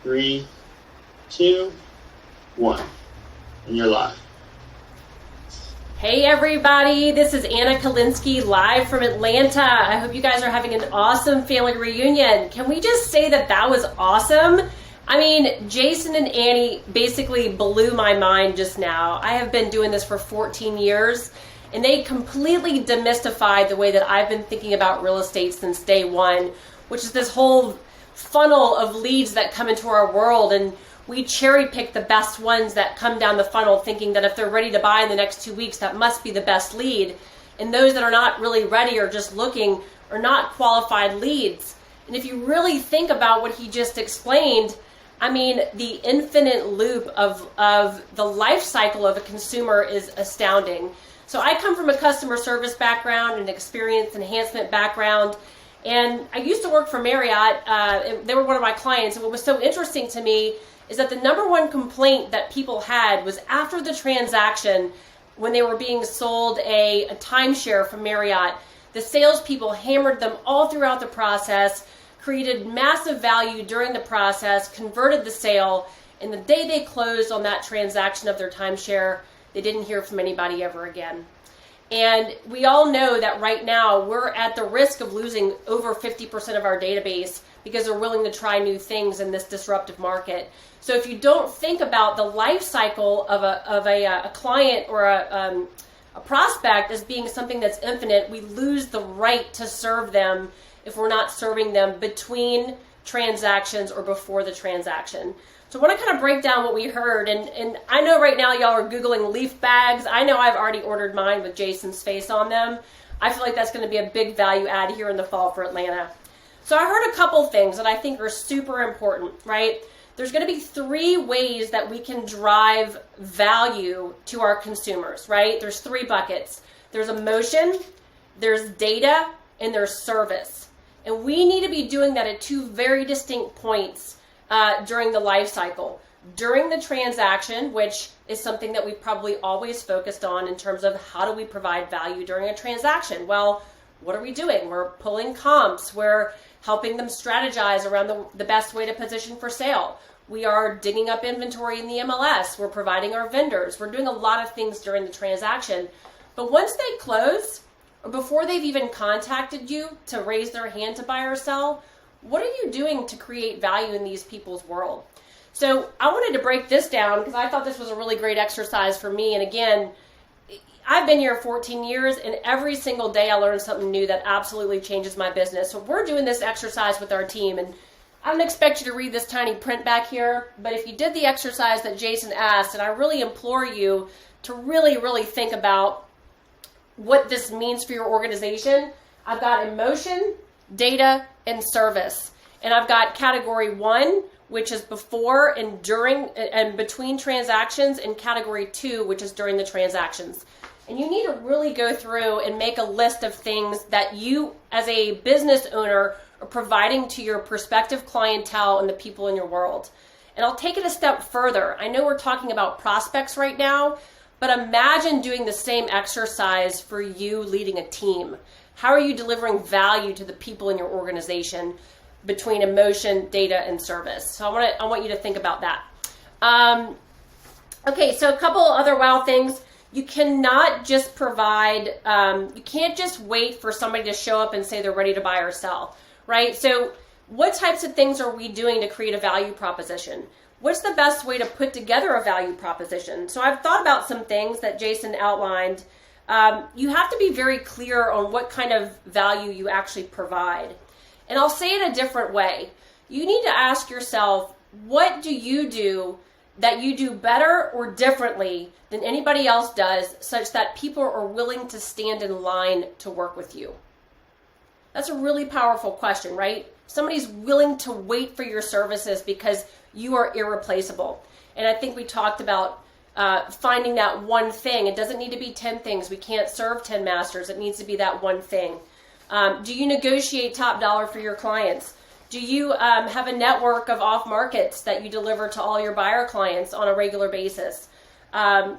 3, 2, 1. And you're live. Hey everybody, this is Anna Kalinsky live from Atlanta. I hope you guys are having an awesome family reunion. Can we just say that that was awesome? I mean, Jason and Annie basically blew my mind just now. I have been doing this for 14 years and they completely demystified the way that I've been thinking about real estate since day one, which is this whole funnel of leads that come into our world, and we cherry pick the best ones that come down the funnel thinking that if they're ready to buy in the next 2 weeks, that must be the best lead. And those that are not really ready or just looking are not qualified leads. And if you really think about what he just explained, I mean, the infinite loop of the life cycle of a consumer is astounding. So I come from a customer service background, an experience enhancement background, and I used to work for Marriott. They were one of my clients, and what was so interesting to me is that the number one complaint that people had was after the transaction, when they were being sold a timeshare from Marriott, the salespeople hammered them all throughout the process, created massive value during the process, converted the sale, and the day they closed on that transaction of their timeshare, they didn't hear from anybody ever again. And we all know that right now we're at the risk of losing over 50% of our database because they're willing to try new things in this disruptive market. So if you don't think about the life cycle of a client or a prospect as being something that's infinite, we lose the right to serve them if we're not serving them between transactions or before the transaction. So I want to kind of break down what we heard, and I know right now y'all are Googling leaf bags. I know I've already ordered mine with Jason's face on them. I feel like that's going to be a big value add here in the fall for Atlanta. So I heard a couple things that I think are super important, right? There's going to be 3 ways that we can drive value to our consumers, right? There's 3 buckets. There's emotion, there's data, and there's service. And we need to be doing that at 2 very distinct points during the life cycle. During the transaction, which is something that we've probably always focused on in terms of how do we provide value during a transaction? Well, what are we doing? We're pulling comps. We're helping them strategize around the best way to position for sale. We are digging up inventory in the MLS. We're providing our vendors. We're doing a lot of things during the transaction. But once they close, or before they've even contacted you to raise their hand to buy or sell, what are you doing to create value in these people's world? So I wanted to break this down because I thought this was a really great exercise for me. And again, I've been here 14 years, and every single day I learn something new that absolutely changes my business. So we're doing this exercise with our team, and I don't expect you to read this tiny print back here, but if you did the exercise that Jason asked, and I really implore you to really, really think about what this means for your organization. I've got emotion, data, and service. And I've got category 1, which is before and during and between transactions, and category 2, which is during the transactions. And you need to really go through and make a list of things that you as a business owner are providing to your prospective clientele and the people in your world. And I'll take it a step further. I know we're talking about prospects right now, but imagine doing the same exercise for you leading a team. How are you delivering value to the people in your organization between emotion, data, and service? So I want you to think about that. Okay, so a couple other wow things. You cannot just provide, you can't just wait for somebody to show up and say they're ready to buy or sell, right? So what types of things are we doing to create a value proposition? What's the best way to put together a value proposition? So I've thought about some things that Jason outlined. You have to be very clear on what kind of value you actually provide. And I'll say it a different way. You need to ask yourself, what do you do that you do better or differently than anybody else does, such that people are willing to stand in line to work with you? That's a really powerful question, right? Somebody's willing to wait for your services because you are irreplaceable. And I think we talked about finding that one thing. It doesn't need to be 10 things. We can't serve 10 masters. It needs to be that one thing. Do you negotiate top dollar for your clients? Do you have a network of off markets that you deliver to all your buyer clients on a regular basis? Do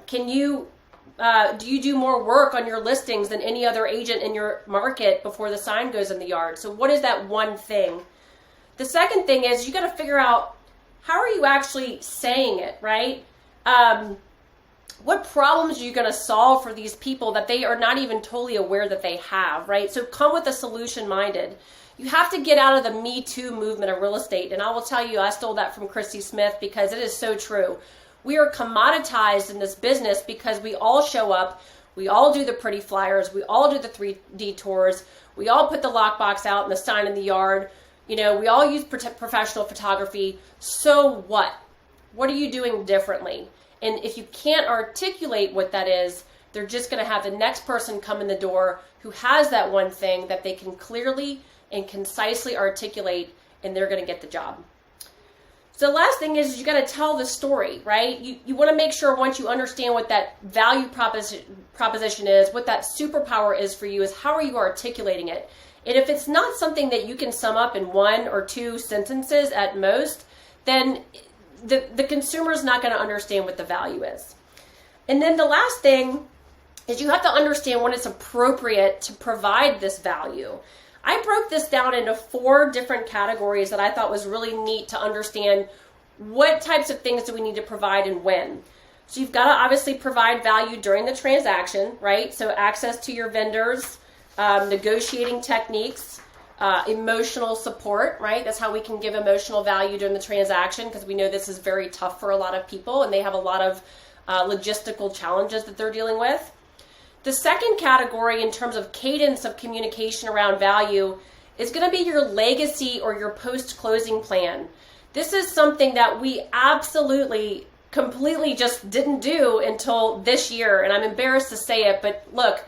you do more work on your listings than any other agent in your market before the sign goes in the yard? So what is that one thing? The second thing is you got to figure out, how are you actually saying it, right? What problems are you going to solve for these people that they are not even totally aware that they have, right? So come with a solution minded. You have to get out of the Me Too movement of real estate. And I will tell you, I stole that from Christy Smith because it is so true. We are commoditized in this business because we all show up. We all do the pretty flyers. We all do the 3D tours. We all put the lockbox out and the sign in the yard. You know, we all use professional photography. So what? What are you doing differently? And if you can't articulate what that is, they're just going to have the next person come in the door who has that one thing that they can clearly and concisely articulate, and they're going to get the job. So the last thing is you got to tell the story, right? You want to make sure once you understand what that value proposition is, what that superpower is for you, is how are you articulating it? And if it's not something that you can sum up in 1 or 2 sentences at most, then the consumer is not going to understand what the value is. And then the last thing is you have to understand when it's appropriate to provide this value. I broke this down into 4 different categories that I thought was really neat to understand what types of things do we need to provide and when. So you've got to obviously provide value during the transaction, right? So access to your vendors, negotiating techniques, emotional support, right? That's how we can give emotional value during the transaction, because we know this is very tough for a lot of people and they have a lot of logistical challenges that they're dealing with. The second category in terms of cadence of communication around value is going to be your legacy or your post-closing plan. This is something that we absolutely, completely just didn't do until this year, and I'm embarrassed to say it, but look,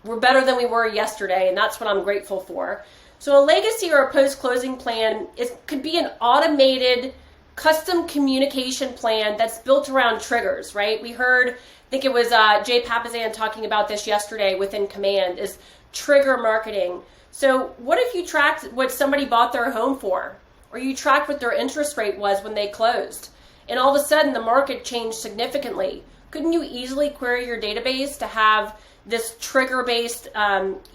we're better than we were yesterday, and that's what I'm grateful for. So a legacy or a post-closing plan could be an automated custom communication plan that's built around triggers, right? We heard, I think it was Jay Papazan talking about this yesterday within Command, is trigger marketing. So what if you tracked what somebody bought their home for, or you tracked what their interest rate was when they closed, and all of a sudden the market changed significantly? Couldn't you easily query your database to have this trigger-based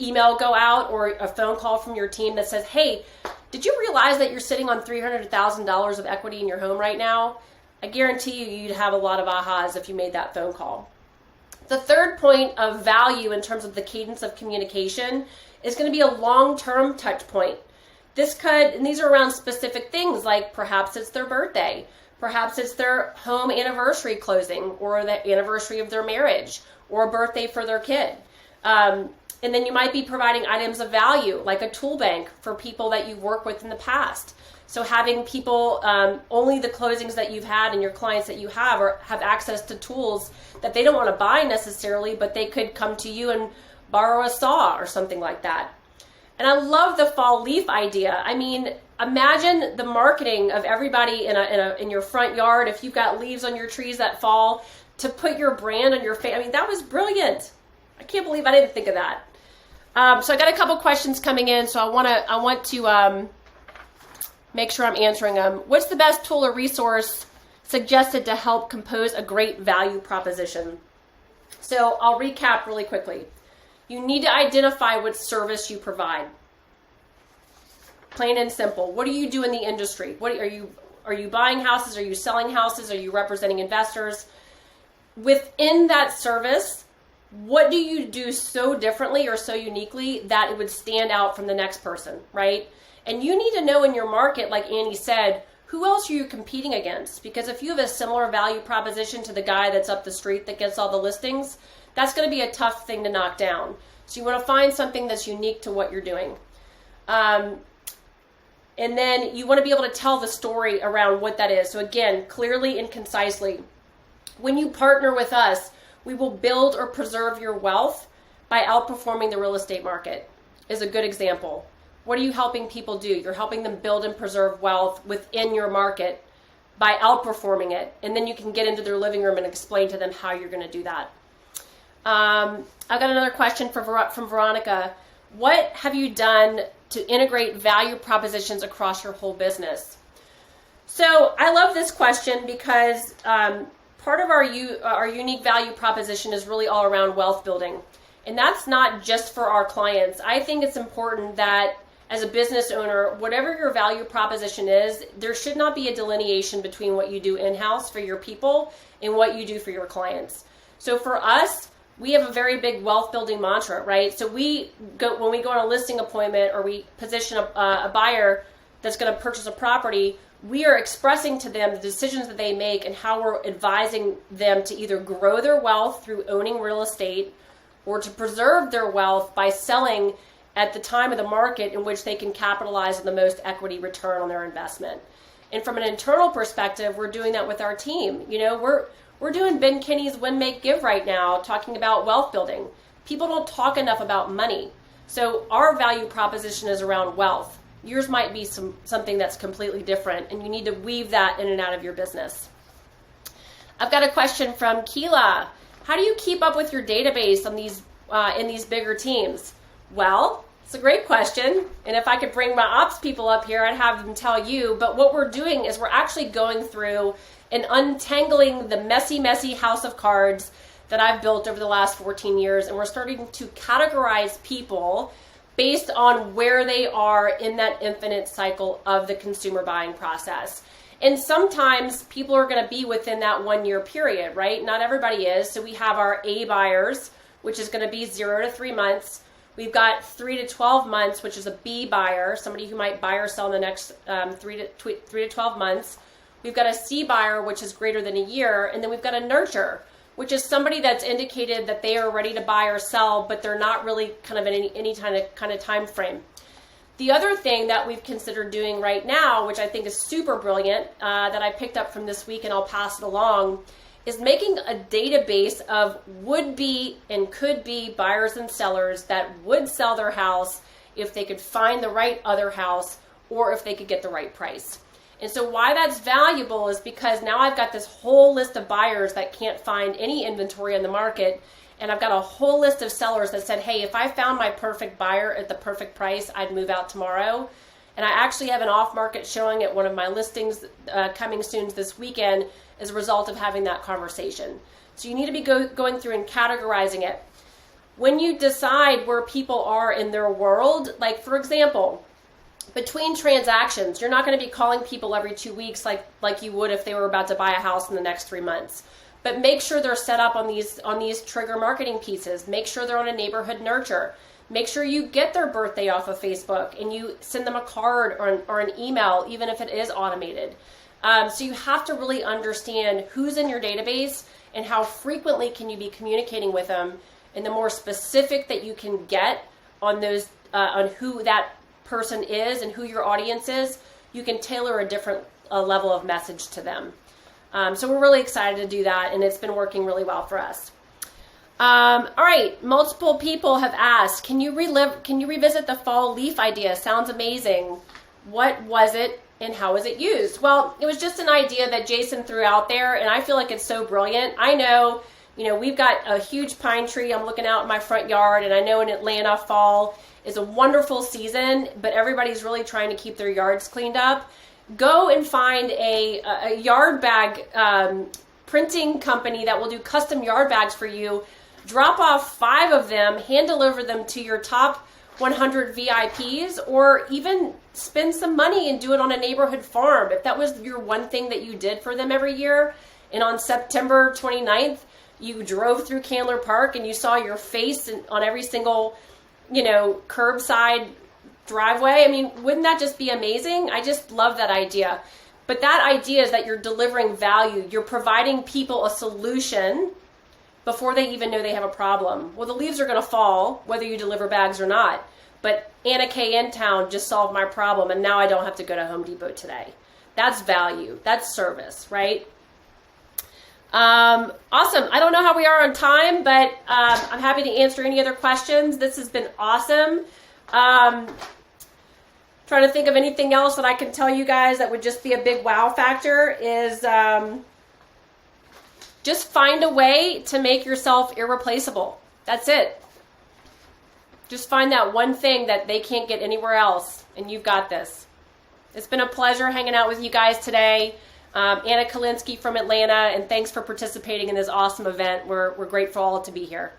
email go out, or a phone call from your team that says, hey, did you realize that you're sitting on $300,000 of equity in your home right now? I guarantee you'd have a lot of ahas if you made that phone call. The third point of value in terms of the cadence of communication is going to be a long-term touch point. And these are around specific things, like perhaps it's their birthday, perhaps it's their home anniversary closing, or the anniversary of their marriage, or a birthday for their kid. And then you might be providing items of value, like a tool bank for people that you've worked with in the past. So having people, only the closings that you've had and your clients that you have have access to tools that they don't want to buy necessarily, but they could come to you and borrow a saw or something like that. And I love the fall leaf idea. I mean, imagine the marketing of everybody in your front yard, if you've got leaves on your trees that fall, to put your brand on your face. I mean, that was brilliant. I can't believe I didn't think of that. So I got a couple questions coming in, so I want to make sure I'm answering them. What's the best tool or resource suggested to help compose a great value proposition? So I'll recap really quickly. You need to identify what service you provide. Plain and simple. What do you do in the industry? Are you buying houses? Are you selling houses? Are you representing investors? Within that service, what do you do so differently or so uniquely that it would stand out from the next person, right? And you need to know in your market, like Annie said, who else are you competing against? Because if you have a similar value proposition to the guy that's up the street that gets all the listings, that's going to be a tough thing to knock down. So you want to find something that's unique to what you're doing. And then you want to be able to tell the story around what that is. So again, clearly and concisely. When you partner with us, we will build or preserve your wealth by outperforming the real estate market, is a good example. What are you helping people do? You're helping them build and preserve wealth within your market by outperforming it. And then you can get into their living room and explain to them how you're going to do that. I've got another question from Veronica. What have you done to integrate value propositions across your whole business? So I love this question because part of our unique value proposition is really all around wealth building. And that's not just for our clients. I think it's important that as a business owner, whatever your value proposition is, there should not be a delineation between what you do in-house for your people and what you do for your clients. So for us, we have a very big wealth building mantra, right? So when we go on a listing appointment or we position a buyer that's going to purchase a property, we are expressing to them the decisions that they make and how we're advising them to either grow their wealth through owning real estate or to preserve their wealth by selling at the time of the market in which they can capitalize on the most equity return on their investment. And from an internal perspective, we're doing that with our team. You know, we're doing Ben Kinney's Win, Make, Give right now, talking about wealth building. People don't talk enough about money. So our value proposition is around wealth. Yours might be something that's completely different, and you need to weave that in and out of your business. I've got a question from Keela. How do you keep up with your database on these in these bigger teams? Well, it's a great question, and if I could bring my ops people up here, I'd have them tell you. But what we're doing is we're actually going through and untangling the messy house of cards that I've built over the last 14 years, and we're starting to categorize people based on where they are in that infinite cycle of the consumer buying process. And sometimes people are going to be within that 1 year period, right? Not everybody is. So we have our A buyers, which is going to be 0 to 3 months. We've got 3 to 12 months, which is a B buyer, somebody who might buy or sell in the next 3 to 12 months. We've got a C buyer, which is greater than a year. And then we've got a nurture, which is somebody that's indicated that they are ready to buy or sell, but they're not really kind of in any kind of time frame. The other thing that we've considered doing right now, which I think is super brilliant, that I picked up from this week and I'll pass it along, is making a database of would-be and could-be buyers and sellers that would sell their house if they could find the right other house or if they could get the right price. And so why that's valuable is because now I've got this whole list of buyers that can't find any inventory in the market, and I've got a whole list of sellers that said, hey, if I found my perfect buyer at the perfect price, I'd move out tomorrow. And I actually have an off-market showing at one of my listings coming soon this weekend as a result of having that conversation. So you need to be going through and categorizing it. When you decide where people are in their world, like for example, between transactions, you're not going to be calling people every 2 weeks like you would if they were about to buy a house in the next 3 months. But make sure they're set up on these trigger marketing pieces. Make sure they're on a neighborhood nurture. Make sure you get their birthday off of Facebook and you send them a card or an email, even if it is automated. So you have to really understand who's in your database and how frequently can you be communicating with them. And the more specific that you can get on those, on who that person is and who your audience is, you can tailor a different level of message to them. So we're really excited to do that, and it's been working really well for us. All right, multiple people have asked, can you revisit the fall leaf idea? Sounds amazing. What was it and how was it used? Well, it was just an idea that Jason threw out there, and I feel like it's so brilliant. I know, we've got a huge pine tree. I'm looking out in my front yard, and I know in Atlanta, fall is a wonderful season, but everybody's really trying to keep their yards cleaned up. Go and find a yard bag printing company that will do custom yard bags for you. Drop off 5 of them, hand deliver them to your top 100 VIPs, or even spend some money and do it on a neighborhood farm. If that was your one thing that you did for them every year, and on September 29th, you drove through Candler Park and you saw your face on every single curbside driveway. I mean, wouldn't that just be amazing? I just love that idea. But that idea is that you're delivering value. You're providing people a solution before they even know they have a problem. Well, the leaves are going to fall whether you deliver bags or not. But Anna K in town just solved my problem, and now I don't have to go to Home Depot today. That's value. That's service, right? Awesome. I don't know how we are on time, but I'm happy to answer any other questions. This has been awesome. Trying to think of anything else that I can tell you guys that would just be a big wow factor is just find a way to make yourself irreplaceable. That's it. Just find that one thing that they can't get anywhere else, and you've got this. It's been a pleasure hanging out with you guys today. Anna Kalinsky from Atlanta, and thanks for participating in this awesome event. We're grateful all to be here.